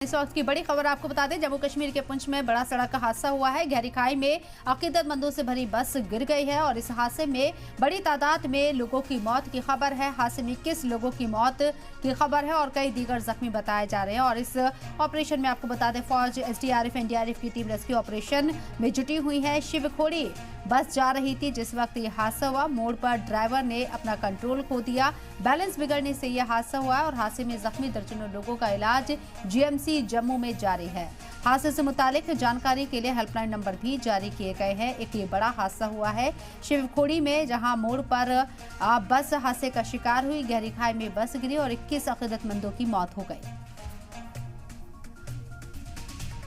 इस वक्त की बड़ी खबर आपको बता दें, जम्मू कश्मीर के पुंछ में बड़ा सड़क हादसा हुआ है। गहरी खाई में अकीदतमंदों से भरी बस गिर गई है और इस हादसे में बड़ी तादाद में लोगों की मौत की खबर है। हादसे में 21 लोगों की मौत की खबर है और कई दीगर जख्मी बताए जा रहे हैं। और इस ऑपरेशन में आपको बता दें, फौज, एसडीआरएफ, एनडीआरएफ की टीम रेस्क्यू ऑपरेशन में जुटी हुई है। शिवखोड़ी बस जा रही थी जिस वक्त ये हादसा हुआ। मोड़ पर ड्राइवर ने अपना कंट्रोल खो दिया, बैलेंस बिगड़ने से यह हादसा हुआ और हादसे में जख्मी दर्जनों लोगों का इलाज जीएमसी जम्मू में जारी है। हादसे से मुतालिक जानकारी के लिए हेल्पलाइन नंबर भी जारी किए गए हैं। एक ये बड़ा हादसा हुआ है शिवखोड़ी में, जहां मोड़ पर बस हादसे का शिकार हुई। गहरी खाई में बस गिरी और 21 अकीदतमंदों की मौत हो गई।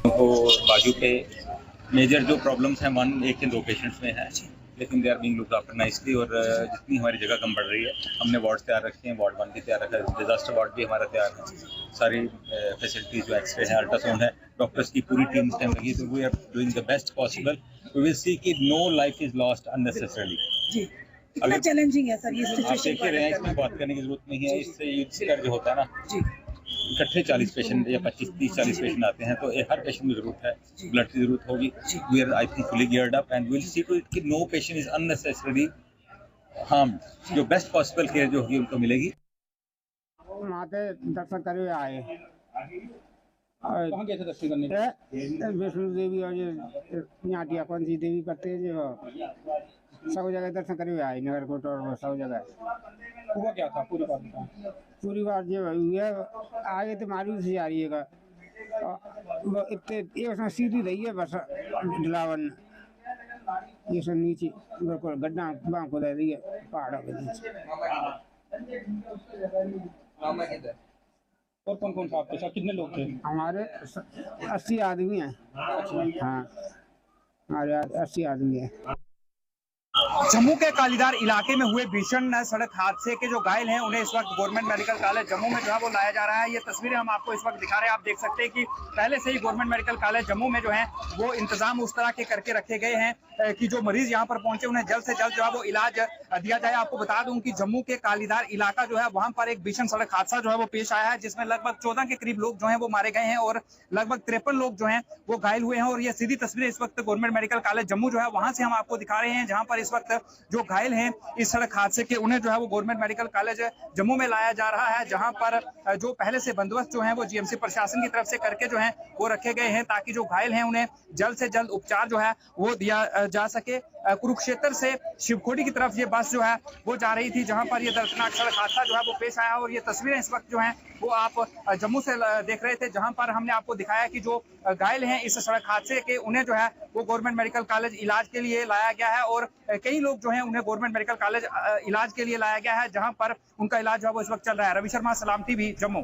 बाजू पे मेजर जो प्रॉब्लम्स हैं एक के दो पेशेंट्स में है, लेकिन they are being looked after nicely. और जितनी हमारी जगह कम पड़ रही है, हमने वार्ड्स तैयार रखे हैं। वार्ड 1 भी तैयार रखा है, डिजास्टर वार्ड भी हमारा तैयार है। सारी फैसिलिटीज जो एक्सरे है, अल्ट्रासाउंड है, डॉक्टर्स की पूरी टीम इस टाइम लगी। तो we are doing the best possible. We will see कि no life is lost unnecessarily. जी, कितना चैलेंजिंग है सर ये आप सिचुएशन? देख रहे हैं, इसमें बात करने की जरूरत नहीं है। इससे युद्ध जो होता है ना, जी, इकट्ठे 40 पेशेंट या 25-30-40 पेशेंट आते हैं, तो हर पेशेंट की जरूरत है, ब्लड की जरूरत होगी। We are I think fully geared up and will see to it कि no patient is unnecessary harmed. जो बेस्ट पॉसिबल केयर जो होगी उनको मिलेगी। माते दर्शन करे आए कहाँ गए थे दर्शन करने? वैष्णो देवी और यहाँ टिया कौन सी देवी करते हैं जो सब जगह दर्शन करे आए, नगरकोट और सब जगह। हुआ क्या था पूरी बात बताएं। पूरी बात जो ये आगे तो मालूम से आ रही है इतने ये उसमें सीधी रही है बस ड्राइवर ये सब नीचे बिल्कुल गड्ढा बांह को दे रही है पहाड़ों के नीचे। और कौन कौन था आपके साथ, कितने लोग थे? हमारे 80 आदमी हैं। हाँ, हमारे 80 आदमी हैं। जम्मू के कालीदार इलाके में हुए भीषण सड़क हादसे के जो घायल हैं उन्हें इस वक्त गवर्नमेंट मेडिकल कॉलेज जम्मू में जो है वो लाया जा रहा है। ये तस्वीरें हम आपको इस वक्त दिखा रहे हैं। आप देख सकते हैं कि पहले से ही गवर्नमेंट मेडिकल कॉलेज जम्मू में जो है वो इंतजाम उस तरह के करके रखे गए हैं कि जो मरीज यहाँ पर पहुंचे उन्हें जल्द से जल्द जो है वो इलाज दिया जाए। आपको बता दूं कि जम्मू के कालीदार इलाका जो है वहां पर एक भीषण सड़क हादसा जो है वो पेश आया है, जिसमें लगभग 14 के करीब लोग जो है वो मारे गए हैं और लगभग 53 लोग जो है वो घायल हुए हैं। और ये सीधी तस्वीरें इस वक्त गवर्नमेंट मेडिकल कॉलेज जम्मू जो है वहां से हम आपको दिखा रहे हैं, जहां पर इस वक्त जो घायल हैं इस सड़क हादसे के उन्हें जो है वो गवर्नमेंट मेडिकल कॉलेज जम्मू में लाया जा रहा है, जहां पर जो पहले से बंदोबस्त जो है वो जीएमसी प्रशासन की तरफ से करके जो है वो रखे गए हैं, ताकि जो घायल हैं उन्हें जल्द से जल्द उपचार जो है वो दिया जा सके। कुरुक्षेत्र से शिवखोड़ी की तरफ ये बस जो है वो जा रही थी, जहां पर ये दर्दनाक सड़क हादसा जो है वो पेश आया। और ये तस्वीरें इस वक्त जो है वो आप जम्मू से देख रहे थे, जहां पर हमने आपको दिखाया कि जो घायल हैं इस सड़क हादसे के उन्हें जो है वो गवर्नमेंट मेडिकल कॉलेज इलाज के लिए लाया गया है। और कई लोग जो है उन्हें गवर्नमेंट मेडिकल कॉलेज इलाज के लिए लाया गया है, जहां पर उनका इलाज जो है वो इस वक्त चल रहा है। रवि शर्मा, सलाम टीवी, जम्मू।